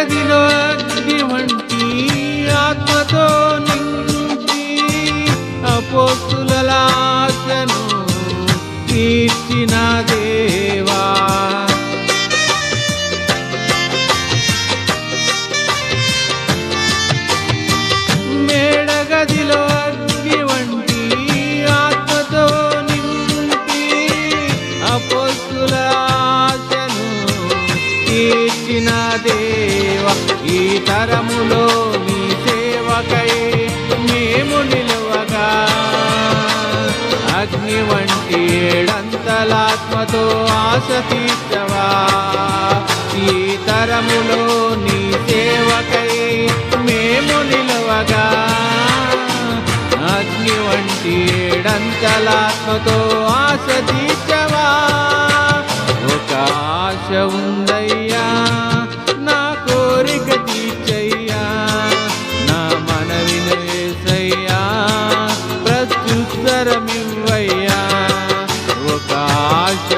మేడగదిలో అగ్ని వంటి ఆత్మతో నింపి అపోస్తుల ఆశను తీర్చిన దేవా, మేడగదిలో అగ్ని వంటి ఆత్మతో నింపి అపోస్తుల ఆశను తీర్చిన దేవా, ఈ తరములో నీ సేవకై మేము నిలువగా అగ్ని వంటి ఏడంతలాత్మతో ఆశ తీర్చవా. ఈ తరములో నీ సేవకై మేము నిలువగా అగ్ని వంటి ఏడంతలాత్మతో ఆశ తీర్చవా. ఒక ఆశ ఉందయ్యా, నా కోరిక తీర్చయ్యా, నా మనవిని యేసయ్యా, ప్రత్యుత్తరమివ్వయ్యా. ఒక ఆశ